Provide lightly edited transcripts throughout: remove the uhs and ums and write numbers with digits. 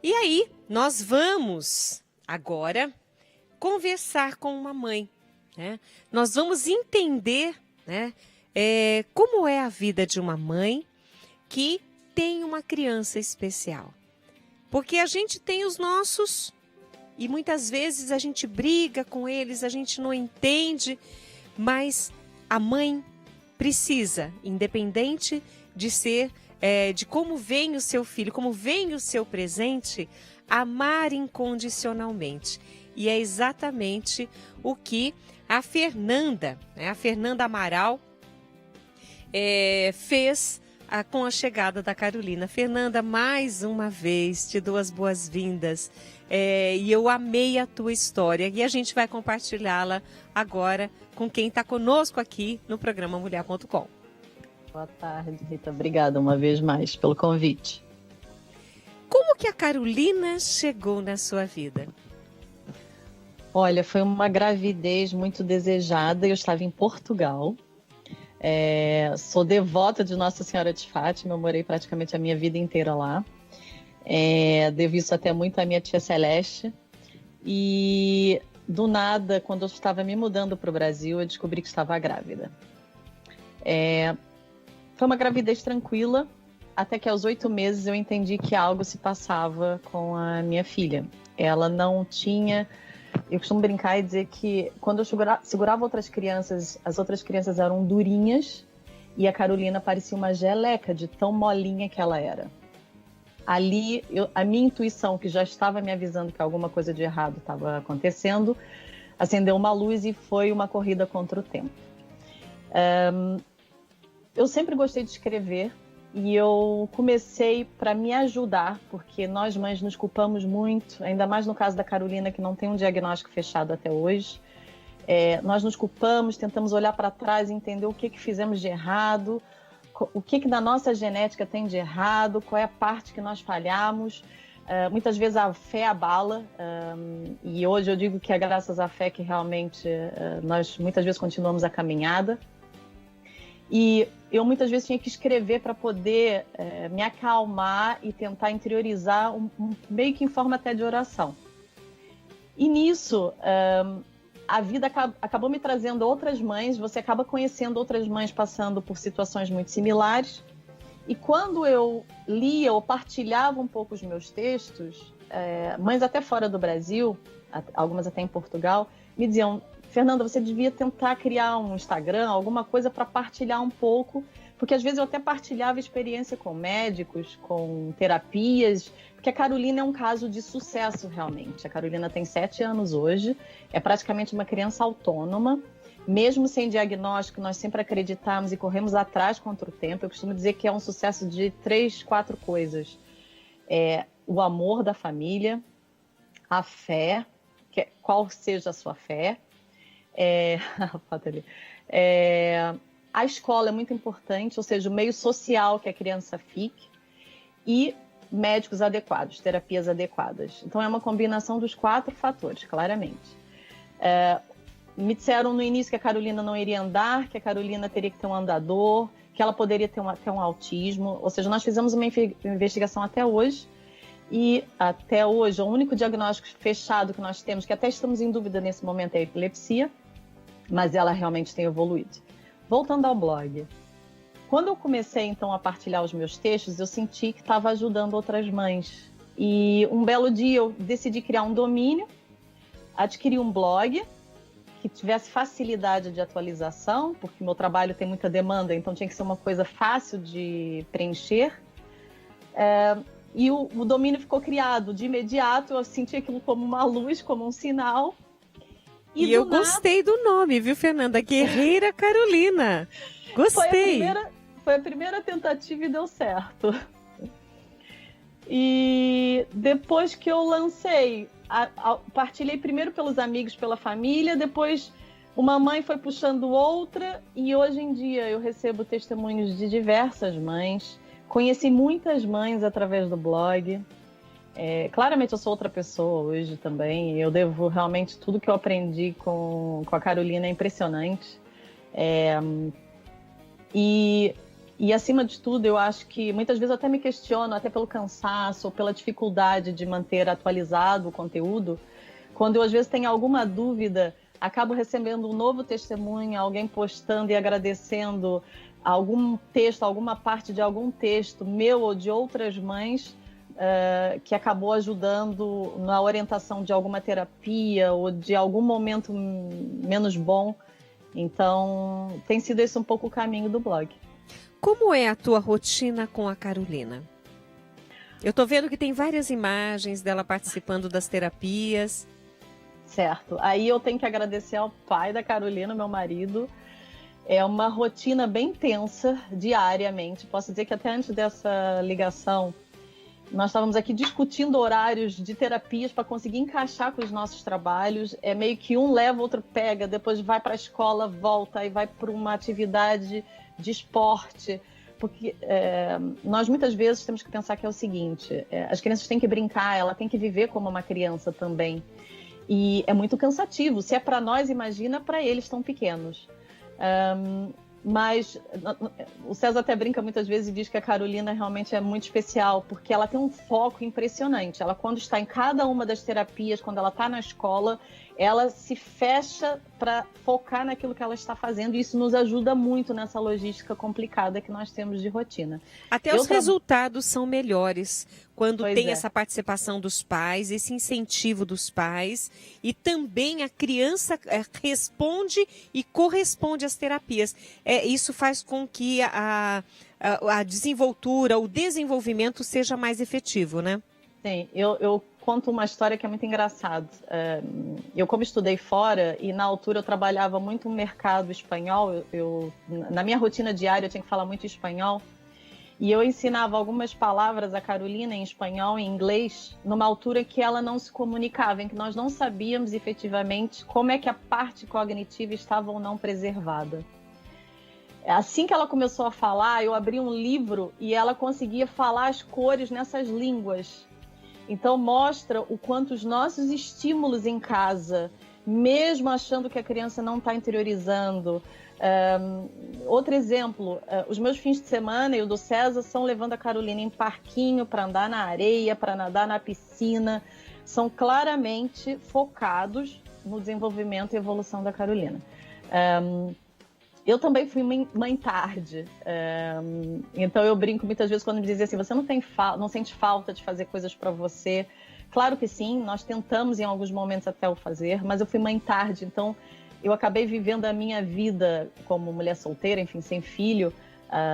E aí, nós vamos agora conversar com uma mãe, né? Nós vamos entender, né, como é a vida de uma mãe que tem uma criança especial. Porque a gente tem os nossos e muitas vezes a gente briga com eles, a gente não entende, mas a mãe precisa, independente de ser, de como vem o seu filho, como vem o seu presente, amar incondicionalmente. E é exatamente o que a Fernanda, né, a Fernanda Amaral, fez com a chegada da Carolina. Fernanda, mais uma vez, te dou as boas-vindas. E eu amei a tua história e a gente vai compartilhá-la agora com quem está conosco aqui no programa Mulher.com. Boa tarde, Rita. Obrigada uma vez mais pelo convite. Como que a Carolina chegou na sua vida? Olha, foi uma gravidez muito desejada. Eu estava em Portugal. Sou devota de Nossa Senhora de Fátima. Eu morei praticamente a minha vida inteira lá. Devo isso até muito à minha tia Celeste. E do nada, quando eu estava me mudando para o Brasil, eu descobri que estava grávida. Foi uma gravidez tranquila, até que aos 8 meses eu entendi que algo se passava com a minha filha. Ela não tinha... Eu costumo brincar e dizer que quando eu segurava outras crianças, as outras crianças eram durinhas e a Carolina parecia uma geleca de tão molinha que ela era. Ali, a minha intuição, que já estava me avisando que alguma coisa de errado estava acontecendo, acendeu uma luz e foi uma corrida contra o tempo. Eu sempre gostei de escrever e eu comecei para me ajudar, porque nós mães nos culpamos muito, ainda mais no caso da Carolina, que não tem um diagnóstico fechado até hoje. Nós nos culpamos, tentamos olhar para trás e entender o que fizemos de errado, o que na nossa genética tem de errado, qual é a parte que nós falhamos. Muitas vezes a fé abala, e hoje eu digo que é graças à fé que realmente nós muitas vezes continuamos a caminhada. E eu muitas vezes tinha que escrever para poder me acalmar e tentar interiorizar, meio que em forma até de oração. E nisso, a vida acabou me trazendo outras mães, você acaba conhecendo outras mães passando por situações muito similares. E quando eu lia ou partilhava um pouco os meus textos, mães até fora do Brasil, algumas até em Portugal, me diziam: Fernanda, você devia tentar criar um Instagram, alguma coisa para partilhar um pouco, porque às vezes eu até partilhava experiência com médicos, com terapias, porque a Carolina é um caso de sucesso realmente. A Carolina tem 7 anos hoje, é praticamente uma criança autônoma, mesmo sem diagnóstico, nós sempre acreditamos e corremos atrás contra o tempo. Eu costumo dizer que é um sucesso de 3, 4 coisas. O amor da família, a fé, qual seja a sua fé, a escola é muito importante, ou seja, o meio social que a criança fique, e médicos adequados, terapias adequadas. Então é uma combinação dos 4 fatores, claramente. Me disseram no início que a Carolina não iria andar, que a Carolina teria que ter um andador, que ela poderia ter até um autismo. Ou seja, nós fizemos uma investigação até hoje, e até hoje o único diagnóstico fechado que nós temos, que até estamos em dúvida nesse momento, é a epilepsia, mas ela realmente tem evoluído. Voltando ao blog, quando eu comecei então a partilhar os meus textos, eu senti que estava ajudando outras mães. E um belo dia eu decidi criar um domínio, adquiri um blog que tivesse facilidade de atualização, porque meu trabalho tem muita demanda, então tinha que ser uma coisa fácil de preencher. E o domínio ficou criado. De imediato eu senti aquilo como uma luz, como um sinal. E eu gostei do nome, viu, Fernanda? Guerreira Carolina. Gostei. Foi a primeira tentativa e deu certo. E depois que eu lancei, partilhei primeiro pelos amigos, pela família, depois uma mãe foi puxando outra, e hoje em dia eu recebo testemunhos de diversas mães. Conheci muitas mães através do blog. Claramente eu sou outra pessoa hoje também. Eu devo realmente tudo que eu aprendi com a Carolina, é impressionante. E E, acima de tudo, eu acho que muitas vezes eu até me questiono, até pelo cansaço ou pela dificuldade de manter atualizado o conteúdo. Quando eu, às vezes, tenho alguma dúvida, acabo recebendo um novo testemunho, alguém postando e agradecendo algum texto, alguma parte de algum texto meu ou de outras mães, que acabou ajudando na orientação de alguma terapia ou de algum momento menos bom. Então, tem sido esse um pouco o caminho do blog. Como é a tua rotina com a Carolina? Eu tô vendo que tem várias imagens dela participando das terapias. Certo. Aí eu tenho que agradecer ao pai da Carolina, meu marido. É uma rotina bem tensa, diariamente. Posso dizer que até antes dessa ligação, nós estávamos aqui discutindo horários de terapias para conseguir encaixar com os nossos trabalhos. É meio que um leva, outro pega, depois vai para a escola, volta e vai para uma atividade de esporte. Porque nós muitas vezes temos que pensar que é o seguinte, as crianças têm que brincar, ela tem que viver como uma criança também. E é muito cansativo. Se é para nós, imagina para eles tão pequenos. Mas o César até brinca muitas vezes e diz que a Carolina realmente é muito especial, porque ela tem um foco impressionante. Ela, quando está em cada uma das terapias, quando ela está na escola, ela se fecha para focar naquilo que ela está fazendo, e isso nos ajuda muito nessa logística complicada que nós temos de rotina. Até os resultados são melhores quando tem é. essa participação dos pais, esse incentivo dos pais, e também a criança responde e corresponde às terapias. Isso faz com que a desenvoltura, o desenvolvimento seja mais efetivo, né? Sim, eu conto uma história que é muito engraçada. Eu, como estudei fora, e na altura eu trabalhava muito no mercado espanhol, na minha rotina diária eu tinha que falar muito espanhol, e eu ensinava algumas palavras à Carolina em espanhol e em inglês, numa altura que ela não se comunicava, em que nós não sabíamos efetivamente como é que a parte cognitiva estava ou não preservada. Assim que ela começou a falar, eu abri um livro e ela conseguia falar as cores nessas línguas. Então mostra o quanto os nossos estímulos em casa, mesmo achando que a criança não está interiorizando. Outro exemplo, os meus fins de semana e o do César são levando a Carolina em parquinho para andar na areia, para nadar na piscina. São claramente focados no desenvolvimento e evolução da Carolina. Eu também fui mãe tarde, então eu brinco muitas vezes quando me dizem assim, você não sente falta de fazer coisas para você? Claro que sim, nós tentamos em alguns momentos até o fazer, mas eu fui mãe tarde, então eu acabei vivendo a minha vida como mulher solteira, enfim, sem filho,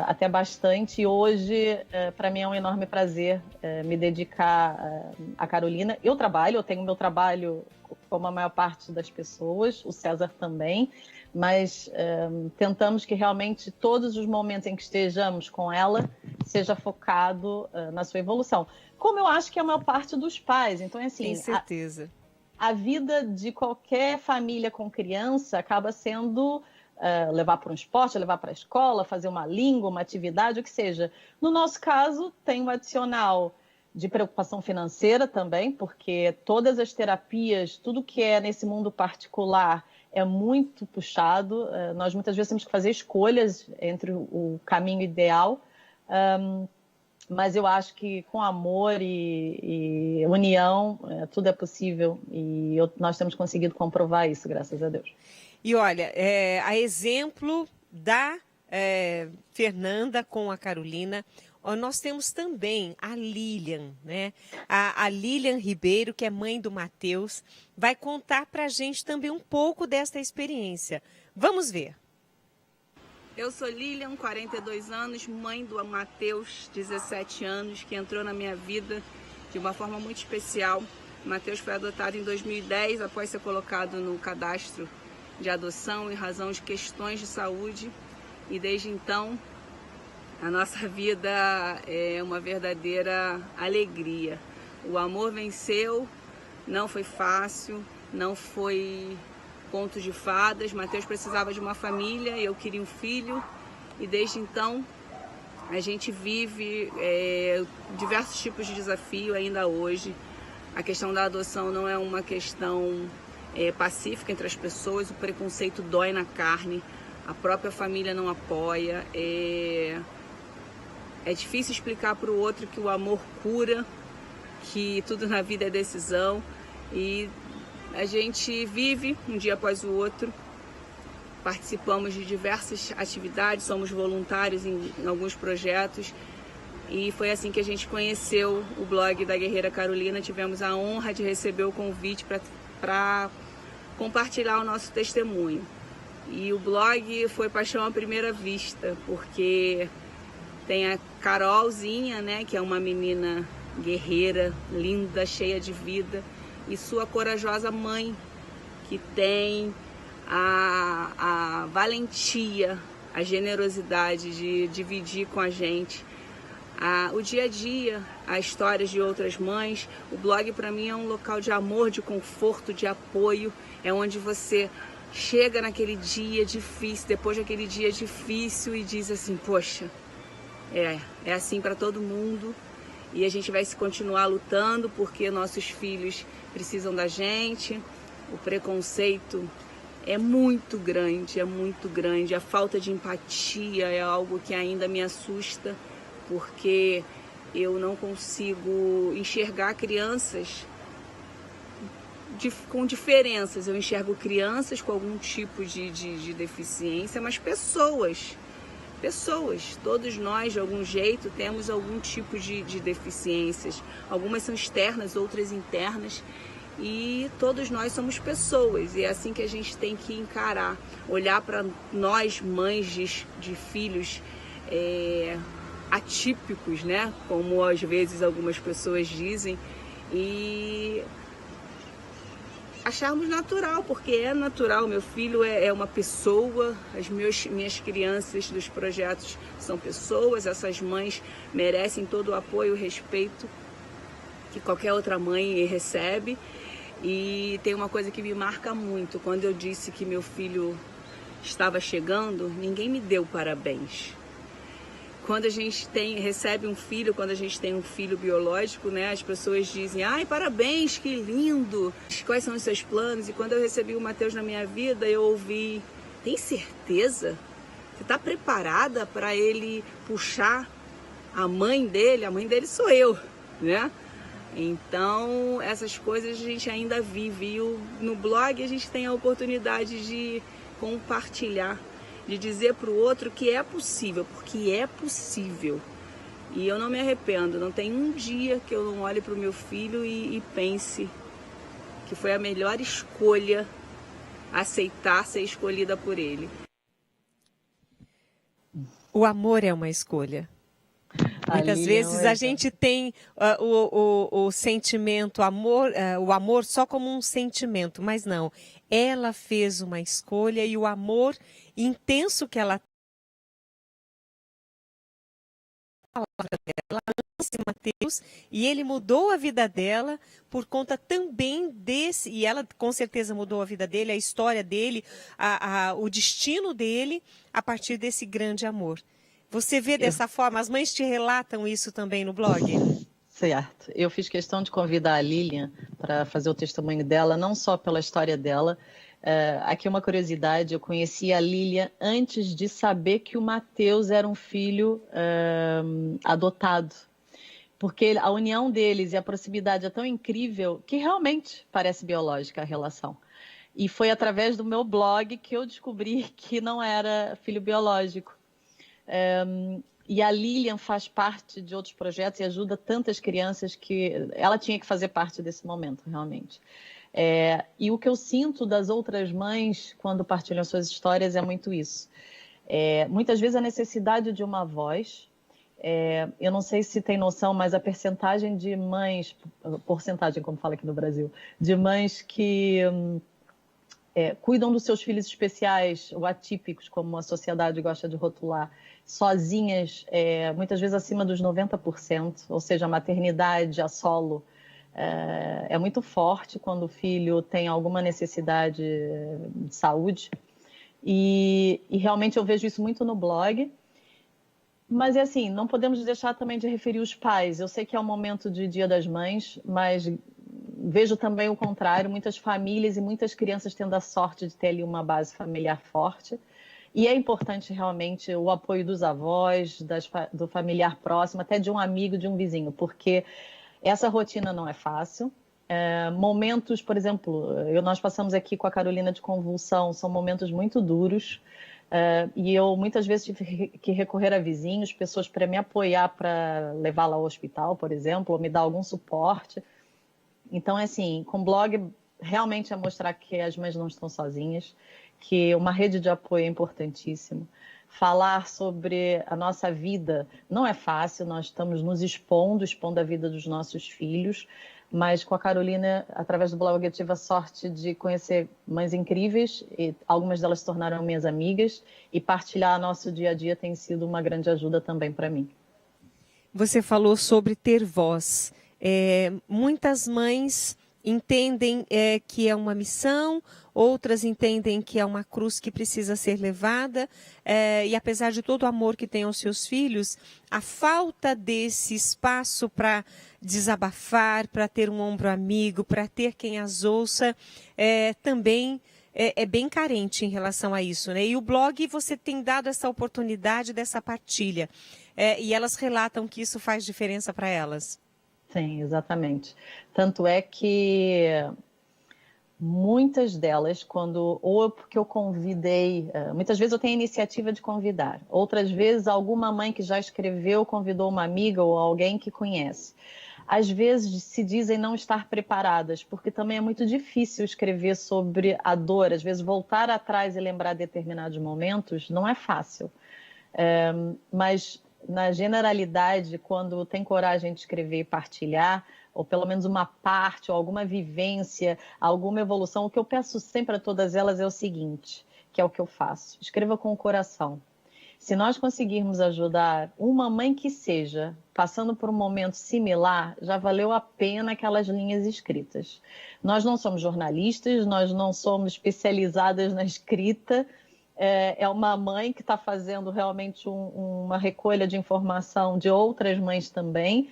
até bastante, e hoje para mim é um enorme prazer me dedicar à Carolina. Eu tenho meu trabalho como a maior parte das pessoas, o César também, mas tentamos que realmente todos os momentos em que estejamos com ela seja focado na sua evolução. Como eu acho que é a maior parte dos pais. Então, assim, tem certeza. A vida de qualquer família com criança acaba sendo levar para um esporte, levar para a escola, fazer uma língua, uma atividade, o que seja. No nosso caso, tem um adicional de preocupação financeira também, porque todas as terapias, tudo que é nesse mundo particular é muito puxado. Nós muitas vezes temos que fazer escolhas entre o caminho ideal, mas eu acho que com amor e união tudo é possível, e nós temos conseguido comprovar isso, graças a Deus. E olha, a exemplo da Fernanda com a Carolina, nós temos também a Lilian, né? A Lilian Ribeiro, que é mãe do Matheus, vai contar para a gente também um pouco desta experiência. Vamos ver. Eu sou Lilian, 42 anos, mãe do Matheus, 17 anos, que entrou na minha vida de uma forma muito especial. O Matheus foi adotado em 2010, após ser colocado no cadastro de adoção em razão de questões de saúde. E desde então, a nossa vida é uma verdadeira alegria. O amor venceu, não foi fácil, não foi conto de fadas. Matheus precisava de uma família, eu queria um filho, e desde então a gente vive diversos tipos de desafio ainda hoje. A questão da adoção não é uma questão pacífica entre as pessoas, o preconceito dói na carne, a própria família não apoia. É difícil explicar para o outro que o amor cura, que tudo na vida é decisão. E a gente vive um dia após o outro. Participamos de diversas atividades, somos voluntários em alguns projetos. E foi assim que a gente conheceu o blog da Guerreira Carolina. Tivemos a honra de receber o convite para compartilhar o nosso testemunho. E o blog foi paixão à primeira vista, porque tem a Carolzinha, né, que é uma menina guerreira, linda, cheia de vida, e sua corajosa mãe, que tem a valentia, a generosidade de dividir com a gente o dia a dia, as histórias de outras mães. O blog para mim é um local de amor, de conforto, de apoio. É onde você chega naquele dia difícil, depois daquele dia difícil, e diz assim, poxa, é assim para todo mundo. E a gente vai se continuar lutando porque nossos filhos precisam da gente. O preconceito é muito grande, é muito grande. A falta de empatia é algo que ainda me assusta, porque eu não consigo enxergar crianças com diferenças. Eu enxergo crianças com algum tipo de deficiência, mas pessoas, todos nós de algum jeito temos algum tipo de deficiências. Algumas são externas, outras internas, e todos nós somos pessoas, e é assim que a gente tem que encarar, olhar para nós, mães de filhos atípicos, né? Como às vezes algumas pessoas dizem, e acharmos natural, porque é natural. Meu filho é uma pessoa, as minhas crianças dos projetos são pessoas, essas mães merecem todo o apoio e respeito que qualquer outra mãe recebe. E tem uma coisa que me marca muito: quando eu disse que meu filho estava chegando, ninguém me deu parabéns. Quando a gente recebe um filho, quando a gente tem um filho biológico, né, as pessoas dizem, ai, parabéns, que lindo, quais são os seus planos? E quando eu recebi o Matheus na minha vida, eu ouvi, tem certeza? Você está preparada para ele puxar a mãe dele? A mãe dele sou eu, né? Então, essas coisas a gente ainda vive. E no blog a gente tem a oportunidade de compartilhar, de dizer para o outro que é possível, porque é possível. E eu não me arrependo, não tem um dia que eu não olhe para o meu filho e pense que foi a melhor escolha aceitar ser escolhida por ele. O amor é uma escolha. Muitas vezes a gente tem o sentimento, o amor só como um sentimento, mas não. Ela fez uma escolha e o amor intenso que ela ama Matheus, e ele mudou a vida dela por conta também desse, e ela com certeza mudou a vida dele, a história dele, o destino dele a partir desse grande amor. Você vê dessa forma? As mães te relatam isso também no blog? Certo. Eu fiz questão de convidar a Lilian para fazer o testemunho dela, não só pela história dela. Aqui uma curiosidade, eu conheci a Lilian antes de saber que o Matheus era um filho adotado. Porque a união deles e a proximidade é tão incrível que realmente parece biológica a relação. E foi através do meu blog que eu descobri que não era filho biológico. E a Lilian faz parte de outros projetos e ajuda tantas crianças que ela tinha que fazer parte desse momento, realmente. E o que eu sinto das outras mães quando partilham suas histórias é muito isso. Muitas vezes a necessidade de uma voz. Eu não sei se tem noção, mas a percentagem de mães, porcentagem como fala aqui no Brasil, de mães que cuidam dos seus filhos especiais ou atípicos, como a sociedade gosta de rotular, sozinhas, muitas vezes acima dos 90%, ou seja, a maternidade a solo é muito forte quando o filho tem alguma necessidade de saúde. E realmente eu vejo isso muito no blog. Mas é assim, não podemos deixar também de referir os pais. Eu sei que é um momento de Dia das Mães, mas vejo também o contrário, muitas famílias e muitas crianças tendo a sorte de ter ali uma base familiar forte. E é importante realmente o apoio dos avós, do familiar próximo, até de um amigo, de um vizinho, porque essa rotina não é fácil. Momentos, por exemplo, nós passamos aqui com a Carolina de convulsão, são momentos muito duros. E eu muitas vezes tive que recorrer a vizinhos, pessoas para me apoiar para levá-la ao hospital, por exemplo, ou me dar algum suporte. Então, assim, com o blog realmente é mostrar que as mães não estão sozinhas, que uma rede de apoio é importantíssimo. Falar sobre a nossa vida não é fácil, nós estamos nos expondo a vida dos nossos filhos, mas com a Carolina, através do blog, eu tive a sorte de conhecer mães incríveis, e algumas delas se tornaram minhas amigas, e partilhar nosso dia a dia tem sido uma grande ajuda também para mim. Você falou sobre ter voz. Muitas mães entendem que é uma missão, outras entendem que é uma cruz que precisa ser levada, e apesar de todo o amor que tem aos seus filhos, a falta desse espaço para desabafar, para ter um ombro amigo, para ter quem as ouça, também é bem carente em relação a isso, né? E o blog, você tem dado essa oportunidade dessa partilha, e elas relatam que isso faz diferença para elas. Sim, exatamente. Tanto é que muitas delas, ou porque eu convidei, muitas vezes eu tenho a iniciativa de convidar, outras vezes alguma mãe que já escreveu convidou uma amiga ou alguém que conhece. Às vezes se dizem não estar preparadas, porque também é muito difícil escrever sobre a dor, às vezes voltar atrás e lembrar determinados momentos não é fácil. Mas na generalidade, quando tem coragem de escrever e partilhar, ou pelo menos uma parte, ou alguma vivência, alguma evolução, o que eu peço sempre a todas elas é o seguinte, que é o que eu faço: escreva com o coração. Se nós conseguirmos ajudar uma mãe que seja passando por um momento similar, já valeu a pena aquelas linhas escritas. Nós não somos jornalistas, nós não somos especializadas na escrita. É uma mãe que está fazendo realmente uma recolha de informação de outras mães também.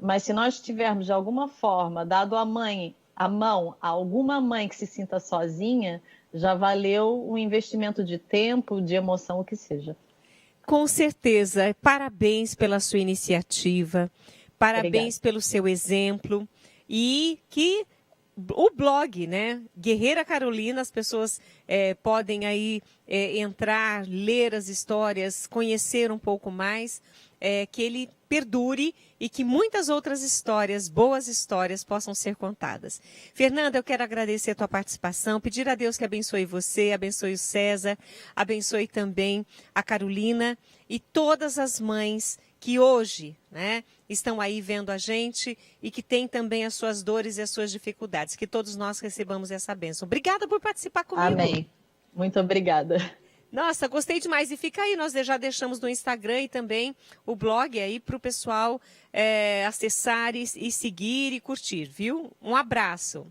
Mas se nós tivermos, de alguma forma, dado a mão a alguma mãe que se sinta sozinha, já valeu um investimento de tempo, de emoção, o que seja. Com certeza. Parabéns pela sua iniciativa, parabéns pelo seu exemplo, e que o blog, né, Guerreira Carolina, as pessoas podem aí entrar, ler as histórias, conhecer um pouco mais, que ele perdure e que muitas outras histórias, boas histórias, possam ser contadas. Fernanda, eu quero agradecer a tua participação, pedir a Deus que abençoe você, abençoe o César, abençoe também a Carolina e todas as mães que hoje, né, estão aí vendo a gente e que têm também as suas dores e as suas dificuldades. Que todos nós recebamos essa bênção. Obrigada por participar comigo. Amém. Muito obrigada. Nossa, gostei demais. E fica aí, nós já deixamos no Instagram e também o blog aí para o pessoal acessar e seguir e curtir, viu? Um abraço.